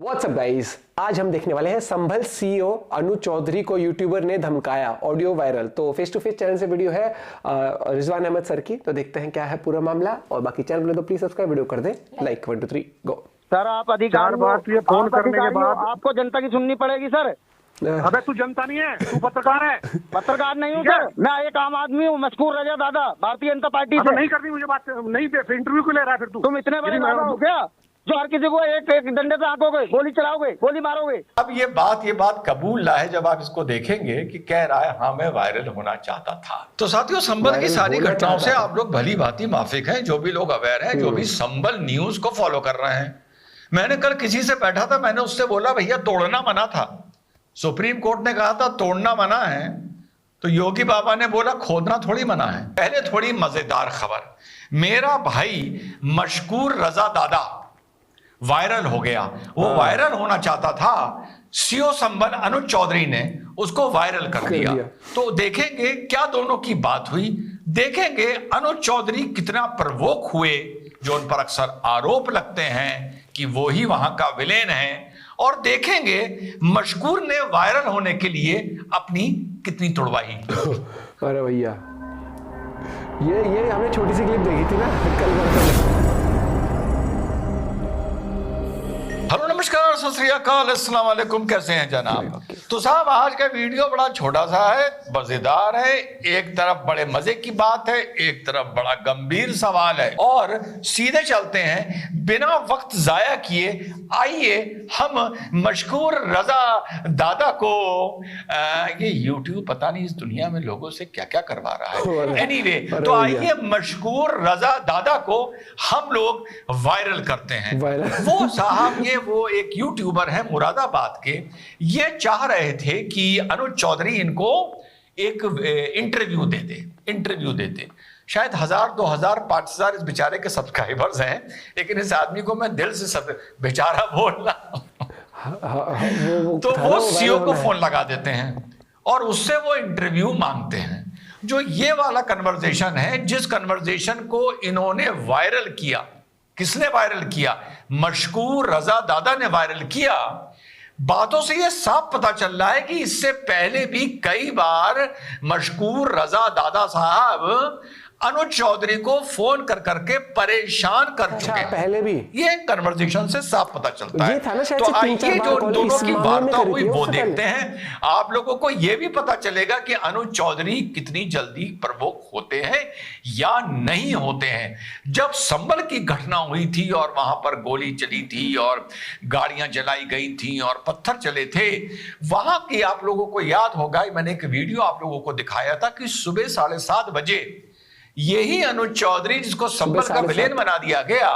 WhatsApp guys, आज हम देखने वाले हैं संभल सीईओ अनु चौधरी को यूट्यूबर ने धमकाया, ऑडियो वायरल। तो फेस टू फेस चैनल से वीडियो है रिजवान अहमद सर की, तो देखते हैं क्या है पूरा मामला। और बाकी चैनल तो प्लीज सब्सक्राइब, वीडियो कर दें लाइक। 1 2 3 गो। सर आप अधिकार फोन करने के बाद आपको जनता की सुननी पड़ेगी सर। अबे तू जनता नहीं है, तू पत्रकार है। पत्रकार नहीं हूँ सर, मैं एक आम आदमी हूँ। मशकूर रजा दादा, भारतीय जनता पार्टी से। नहीं करनी मुझे बात, नहीं फिर इंटरव्यू क्यों ले रहा है फिर तू? तुम इतने बड़े दादा हो क्या जो हर किसी को एक डंडे पे आंकोगे, गोली चलाओगे, गोली मारोगे? अब ये बात कबूल ना है जब आप इसको देखेंगे कि कह रहा है हाँ मैं वायरल होना चाहता था। तो साथियों, संभल की सारी घटनाओं से आप लोग भली भांति माफिक हैं। जो भी लोग अवेयर हैं, जो भी संभल न्यूज को फॉलो कर रहे हैं। मैंने कल किसी से बैठा था, मैंने उससे बोला भैया तोड़ना मना था, सुप्रीम कोर्ट ने कहा था तोड़ना मना है, तो योगी बाबा ने बोला खोदना थोड़ी मना है। पहले थोड़ी मजेदार खबर, मेरा भाई मशकूर रजा दादा वायरल हो गया। वो वायरल होना चाहता था, सीओ संभल अनुज चौधरी ने उसको वायरल कर दिया। तो देखेंगे क्या दोनों की बात हुई, देखेंगे अनुज चौधरी कितना प्रवोक हुए, जो उन पर अक्सर आरोप लगते हैं कि वो ही वहां का विलेन है, और देखेंगे मशकूर ने वायरल होने के लिए अपनी कितनी तुड़वाई। अरे भैया, ये हमने छोटी सी क्लिप देखी थी ना कल। हेलो नमस्कार, सत श्री अकाल, अस्सलाम वालेकुम, कैसे हैं जनाब? तो साहब आज का वीडियो बड़ा छोटा सा है, मजेदार है। एक तरफ बड़े मजे की बात है, एक तरफ बड़ा गंभीर सवाल है। और सीधे चलते हैं बिना वक्त जाया किए, आइए हम मशकूर रजा दादा को ये यूट्यूब पता नहीं इस दुनिया में लोगों से क्या क्या करवा रहा है। एनीवे, तो आइए मशकूर रजा दादा को हम लोग वायरल करते हैं। वो साहब वो एक यूट्यूबर है मुरादाबाद के, ये चाह रहे थे कि अनुज चौधरी इनको एक इंटरव्यू देते। शायद 1000, 2000, 5000 इस बेचारे के सब्सक्राइबर्स हैं, लेकिन इस आदमी को मैं दिल से सब बेचारा बोलना। तो वो सीईओ को फोन लगा देते हैं और उससे वो इंटरव्यू मांगते हैं। जो ये वाला कन्वर्सेशन है, जिस कन्वर्सेशन को इन्होंने वायरल किया, किसने वायरल किया? मशकूर रजा दादा ने वायरल किया। बातों से यह साफ पता चल रहा है कि इससे पहले भी कई बार मशकूर रजा दादा साहब अनुज चौधरी को फोन कर करके परेशान कर चुके हैं। पहले भी ये कन्वर्सेशन से साफ पता चलता है। तो आइए जो दोनों की वार्ता हुई वो देखते हैं। आप लोगों को यह भी पता चलेगा कि अनुज चौधरी कितनी जल्दी प्रवोक होते हैं या नहीं होते हैं। जब संभल की घटना हुई थी और वहां पर गोली चली थी और गाड़ियां जलाई गई थी और पत्थर चले थे, वहां की आप लोगों को याद होगा, मैंने एक वीडियो आप लोगों को दिखाया था कि सुबह 7:30 बजे यही अनुज चौधरी, जिसको संभल का विलेन बना दिया गया,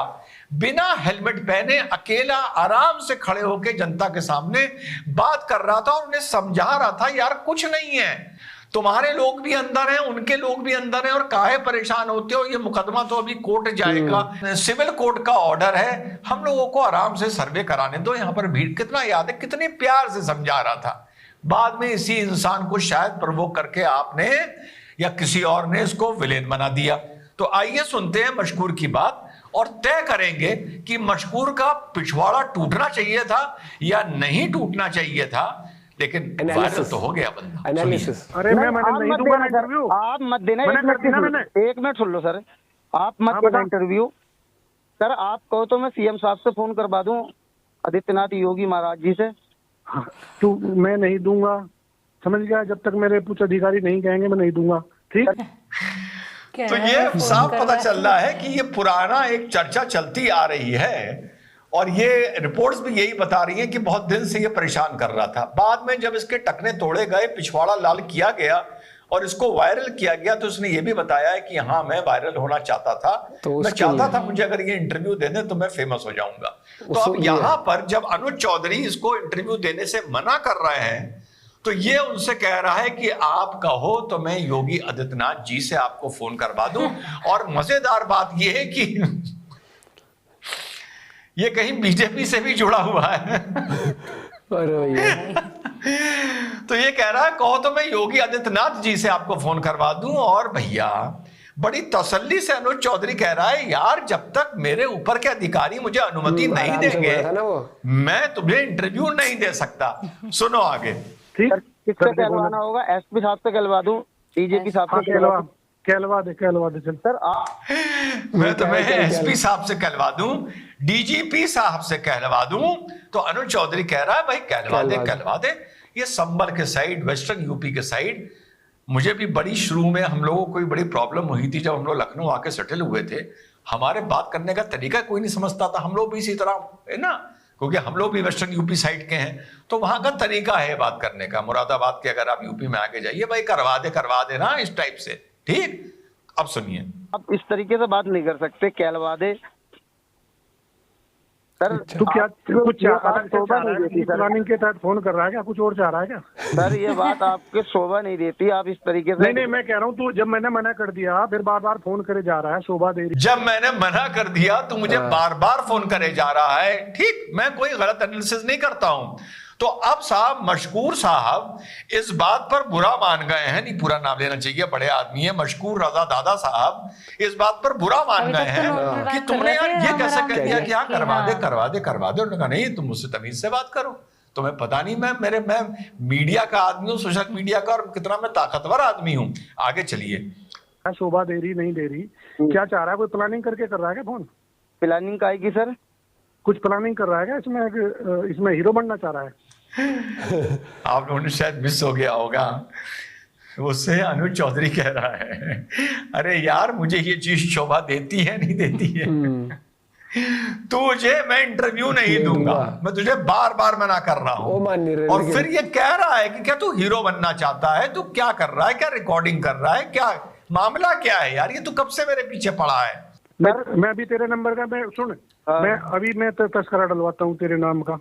बिना हेलमेट पहने अकेला आराम से खड़े होकर जनता के सामने बात कर रहा था और उन्हें समझा रहा था यार कुछ नहीं है, तुम्हारे लोग भी अंदर हैं, उनके लोग भी अंदर हैं, और काहे परेशान होते हो, ये मुकदमा तो अभी कोर्ट जाएगा, सिविल कोर्ट का ऑर्डर है, हम लोगों को आराम से सर्वे कराने दो, यहाँ पर भीड़। कितना याद है, कितने प्यार से समझा रहा था। बाद में इसी इंसान को शायद प्रवोक करके आपने या किसी और ने इसको विलेन बना दिया। तो आइए सुनते हैं मशकूर की बात और तय करेंगे कि मशकूर का पिछवाड़ा टूटना चाहिए था या नहीं टूटना चाहिए था। लेकिन वायरल तो हो गया बंदा। एनालिसिस। अरे मैं नहीं दूंगा इंटरव्यू। आप मत देना, एक मिनट सुन लो सर, आप मत देना इंटरव्यू। सर आप कहो तो मैं सीएम साहब से फोन करवा दूं, आदित्यनाथ योगी महाराज जी से। तू मैं नहीं दूंगा, समझ गया? जब तक मेरे कुछ अधिकारी नहीं कहेंगे मैं नहीं दूंगा, ठीक? तो ये साफ पता चल रहा है कि ये पुराना एक चर्चा चलती आ रही है और ये रिपोर्ट्स भी यही बता रही हैं कि बहुत दिन से ये परेशान कर रहा था। बाद में जब इसके टखने तोड़े गए, पिछवाड़ा लाल किया गया और इसको वायरल किया गया, तो उसने ये भी बताया है कि हाँ मैं वायरल होना चाहता था, मैं चाहता था मुझे अगर ये इंटरव्यू दे दें तो मैं फेमस हो जाऊंगा। तो अब यहाँ पर जब अनुज चौधरी इसको इंटरव्यू देने से मना कर रहे हैं, तो ये उनसे कह रहा है कि आप कहो तो मैं योगी आदित्यनाथ जी से आपको फोन करवा दूं। और मजेदार बात यह है कि ये कहीं बीजेपी से भी जुड़ा हुआ है। तो ये कह रहा है कहो तो मैं योगी आदित्यनाथ जी से आपको फोन करवा दूं। और भैया बड़ी तसल्ली से अनुज चौधरी कह रहा है, यार जब तक मेरे ऊपर के अधिकारी मुझे अनुमति नहीं आराम से देंगे बोला था ना वो। मैं तुम्हें इंटरव्यू नहीं दे सकता। सुनो आगे। ठीक सर किससे कहलवाना होगा? एसपी साहब से कहलवा दूं, डीजीपी साहब हाँ, से कहलवा कहलवा दे चल। सर आप मैं तुम्हें एसपी साहब से कहलवा दूं, डीजीपी साहब से कहलवा दूं, तो अनुज चौधरी कह रहा है भाई कहलवा दे। ये संभल के साइड, वेस्टर्न यूपी के साइड, मुझे भी बड़ी शुरू में हम लोगों को कोई बड़ी प्रॉब्लम हुई थी जब हम लोग लखनऊ आके सेटल हुए थे। हमारे बात करने का तरीका कोई नहीं समझता था, हम लोग भी इसी तरह है ना, क्योंकि हम लोग भी वेस्टर्न यूपी साइड के हैं, तो वहां का तरीका है बात करने का। मुरादाबाद के अगर आप यूपी में आके जाइए, भाई करवा दे ना, इस टाइप से। ठीक, अब सुनिए। आप इस तरीके से बात नहीं कर सकते, कहलवा दे सर। तू क्या कुछ सर प्लानिंग के तहत फोन कर रहा है क्या? कुछ और चाह रहा है क्या? सर ये बात आपके शोभा नहीं देती, आप इस तरीके से नहीं, मैं कह रहा हूँ तू जब मैंने मना कर दिया फिर बार बार फोन करे जा रहा है, शोभा दे रही। जब मैंने मना कर दिया तो मुझे बार बार फोन करे जा रहा है। ठीक, मैं कोई गलत एनालिसिस नहीं करता हूं। तो अब साहब, मशकूर साहब इस बात पर बुरा मान गए हैं, नहीं पूरा नाम लेना चाहिए, बड़े आदमी है, मशकूर रजा दादा साहब इस बात पर बुरा मान गए हैं कि तुमने यार ये कैसे कह दिया कि हाँ करवा दे। उन्होंने कहा नहीं, तुम मुझसे तमीज से बात करो, तुम्हें पता नहीं मैं मीडिया का आदमी हूँ, सोशल मीडिया का, और कितना मैं ताकतवर आदमी हूँ। आगे चलिए। शोभा दे रही नहीं दे रही, क्या चाह रहा है? कोई प्लानिंग करके कर रहा है क्या फोन? प्लानिंग का आएगी सर? कुछ प्लानिंग कर रहा है क्या इसमें हीरो बनना चाह रहा है? आप लोगों ने शायद मिस हो गया होगा, उससे अनुज चौधरी कह रहा है, अरे यार मुझे ये चीज शोभा देती है नहीं देती है, तुझे मैं इंटरव्यू नहीं दूंगा, मैं तुझे बार बार मना कर रहा हूं। और फिर ये कह रहा है कि क्या तू हीरो बनना चाहता है? तू क्या कर रहा है? क्या रिकॉर्डिंग कर रहा है? क्या मामला क्या है यार? ये तू कब से मेरे पीछे पड़ा है? मैं अभी तेरे नंबर का, मैं सुन, मैं अभी मैं तस्करा डलवाता हूँ तेरे नाम का।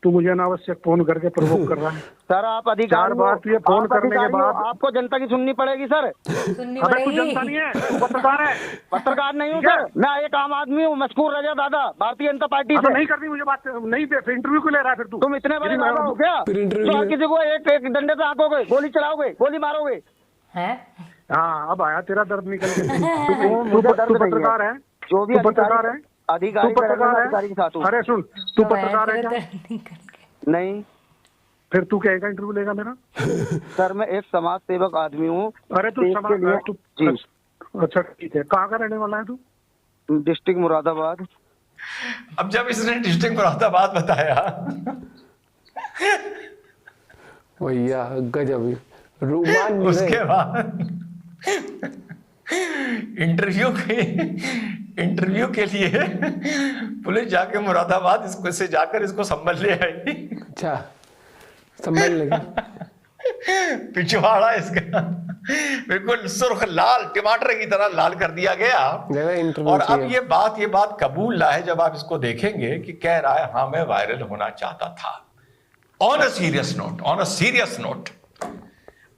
तू मुझे अनावश्यक फोन करके प्रवोक कर रहा है। सर आप अधिकार 4 बार तुझे फोन करने के बाद आपको जनता की सुननी पड़ेगी सर। अबे तू जनता नहीं है, तू पत्रकार है। पत्रकार नहीं हूँ सर, मैं एक आम आदमी हूँ, मशकूर रजा दादा, भारतीय जनता पार्टी से। नहीं करनी मुझे बात, नहीं फिर इंटरव्यू को ले रहा है फिर तू। तुम इतने बड़े दादा हो क्या तो हर किसी को एक डंडे पे आंकोगे, गोली चलाओगे, गोली मारोगे? हाँ, अब आया तेरा दर्द निकल के। तू पत्रकार है, जो भी पत्रकार है, अधिकारी के साथ। अरे सुन, तू पत्रकार है क्या? नहीं। फिर तू क्या इंटरव्यू लेगा मेरा? सर मैं एक समाज सेवक आदमी हूँ। अरे तू जी, अच्छा ठीक है। कहाँ का रहने वाला है तू? डिस्ट्रिक्ट मुरादाबाद। अब जब इसने डिस्ट्रिक्ट मुरादाबाद बताया, भैया गजब, रुमान उसके बाद इंटरव्यू के लिए पुलिस जाके मुरादाबाद से जाकर इसको संभल ले आई। अच्छा, संभल लेगा। पिछवाड़ा इसका बिल्कुल सुर्ख लाल, टमाटर की तरह लाल कर दिया गया। और अब ये बात कबूल है जब आप इसको देखेंगे कि कह रहा है हाँ मैं वायरल होना चाहता था। ऑन अ सीरियस नोट,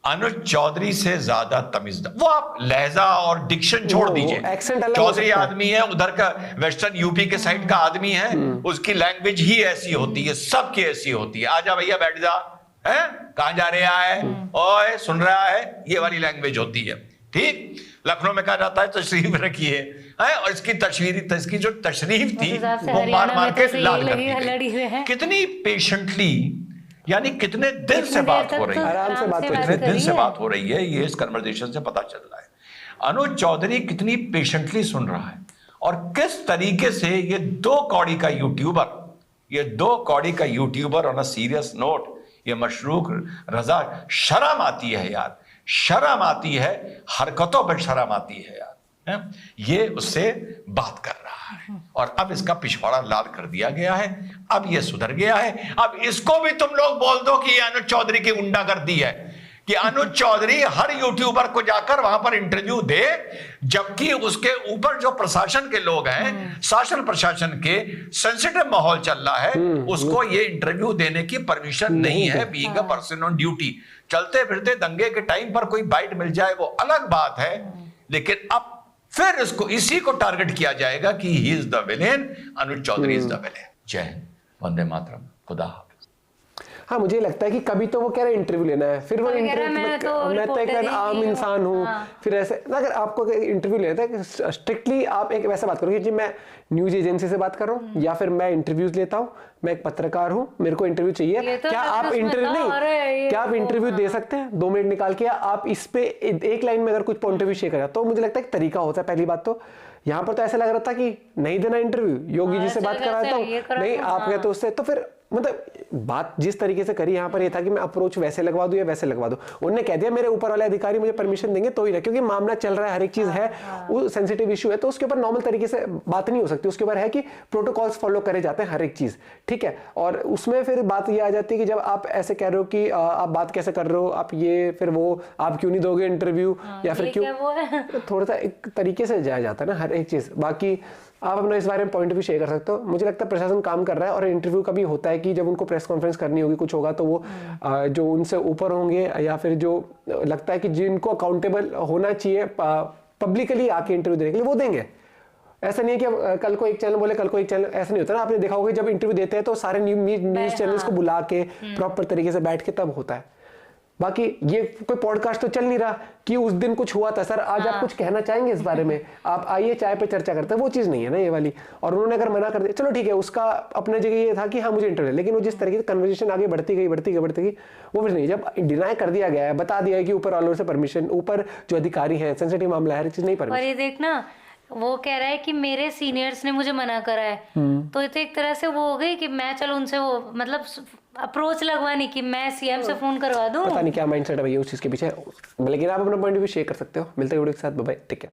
अनुज चौधरी से ज्यादा तमीज़दार, वो आप लहजा और डिक्शन छोड़ दीजिए, चौधरी आदमी है, उधर का वेस्टर्न यूपी के साइड का आदमी है, उसकी लैंग्वेज ही ऐसी होती है, सबकी ऐसी होती है। आजा भैया बैठ जा, है कहां जा रहा है, ओए सुन रहा है, ये वाली लैंग्वेज होती है। ठीक, लखनऊ में कहा जाता है तशरीफ रखिए, और इसकी जो तशरीफ थी वो मार के लाल कर दी गई। कितनी पेशेंटली, यानी कितने दिन से बात हो रही है, आराम से बात, कितने दिन से बात हो रही है, ये इस कन्वर्सेशन से पता चल रहा है। अनुज चौधरी कितनी पेशेंटली सुन रहा है, और किस तरीके से ये दो कौड़ी का YouTuber on a serious note, ये मशरूक रजा, शर्म आती है यार, शर्म आती है, हरकतों पर शर्म आती है यार, ये उससे बात कर रहा है। और अब इसका पिछवाड़ा लाल कर दिया गया है, अब ये सुधर गया है। अब इसको भी तुम लोग बोल दो कि अनुज चौधरी की गुंडागर्दी है, कि अनुज चौधरी हर यूट्यूबर को जाकर वहां पर इंटरव्यू दे, जबकि उसके ऊपर जो प्रशासन के लोग हैं, शासन प्रशासन के सेंसिटिव माहौल चल रहा है, उसको ये इंटरव्यू देने की परमिशन नहीं है, being a person on duty. चलते फिरते दंगे के टाइम पर कोई बाइट मिल जाए वो अलग बात है, लेकिन अब फिर इसको इसी को टारगेट किया जाएगा कि he is the villain, Anuj Chaudhary is the villain. जय हिंद, वंदे मातरम, खुदा हाफिज। हाँ मुझे लगता है कि कभी तो वो कह रहे इंटरव्यू लेना है, फिर वो इंटरव्यू मैं तो एक आम इंसान हूँ, फिर ऐसे अगर आपको इंटरव्यू लेना है स्ट्रिक्टली आप एक वैसा बात करोगे जी मैं न्यूज एजेंसी से बात कर रहा हूँ या फिर मैं इंटरव्यूज लेता हूँ, मैं एक पत्रकार हूँ, मेरे को इंटरव्यू चाहिए, क्या आप इंटरव्यू नहीं, क्या आप इंटरव्यू दे सकते हैं 2 मिनट निकाल के? आप इस पे एक लाइन में अगर कुछ पॉइंट ऑफ व्यू शेयर करा तो मुझे लगता है एक तरीका होता है। पहली बात तो यहाँ पर तो ऐसा लग रहा था कि नहीं देना इंटरव्यू, योगी जी से बात कराता हूँ, नहीं आप गए तो उससे, तो फिर मतलब बात जिस तरीके से करी यहाँ पर ये था कि मैं अप्रोच वैसे लगवा दूं या वैसे लगवा दूं। उन्होंने कह दिया मेरे ऊपर वाले अधिकारी मुझे परमिशन देंगे तो ही ना, क्योंकि मामला चल रहा है, हर एक चीज है, वो सेंसिटिव इशू है, तो उसके ऊपर नॉर्मल तरीके से बात नहीं हो सकती। उसके ऊपर है कि प्रोटोकॉल्स फॉलो करे जाते हैं हर एक चीज, ठीक है। और उसमें फिर बात ये आ जाती है कि जब आप ऐसे कह रहे हो कि आप बात कैसे कर रहे हो, आप ये फिर वो आप क्यों नहीं दोगे इंटरव्यू या फिर क्यों, थोड़ा सा एक तरीके से जाया जाता है ना हर एक चीज। बाकी आप अपना इस बारे में पॉइंट भी शेयर कर सकते हो। मुझे लगता है प्रशासन काम कर रहा है, और इंटरव्यू का भी होता है कि जब उनको प्रेस कॉन्फ्रेंस करनी होगी, कुछ होगा, तो वो जो उनसे ऊपर होंगे या फिर जो लगता है कि जिनको अकाउंटेबल होना चाहिए पब्लिकली आके इंटरव्यू देने के लिए, वो देंगे। ऐसा नहीं है कि कल को एक चैनल बोले कल को एक चैनल, ऐसा नहीं होता ना। आपने देखा होगा जब इंटरव्यू देते हैं तो सारे न्यूज चैनल्स को बुला के प्रॉपर तरीके से बैठ के तब होता है। बाकी ये कोई पॉडकास्ट तो चल नहीं रहा कि उस दिन कुछ हुआ था सर, आज आप कुछ कहना चाहेंगे इस बारे में, आप आइए चाय पे चर्चा करते हैं, वो चीज नहीं है ना ये वाली। और उन्होंने अगर मना कर दिया चलो ठीक है, उसका अपने जगह ये था कि हाँ मुझे इंटरव्यू, लेकिन वो जिस तरीके से कन्वर्सेशन आगे बढ़ती गई वो फिर नहीं। जब डिनाई कर दिया गया है, बता दिया है कि ऊपर वालों से परमिशन, ऊपर जो अधिकारी है, सेंसिटिव मामला है, हर चीज नहीं परमिशन। और ये देखना वो कह रहा है कि मेरे सीनियर्स ने मुझे मना करा है, तो ये तो एक तरह से वो हो गई कि मैं चलो उनसे वो मतलब अप्रोच लगवानी कि मैं सीएम से फोन करवा दूं। पता नहीं क्या माइंडसेट है भैया उस चीज के पीछे, लेकिन आप अपना पॉइंट भी शेयर कर सकते हो। मिलते हैं वीडियो के साथ, बाय बाय, टेक केयर।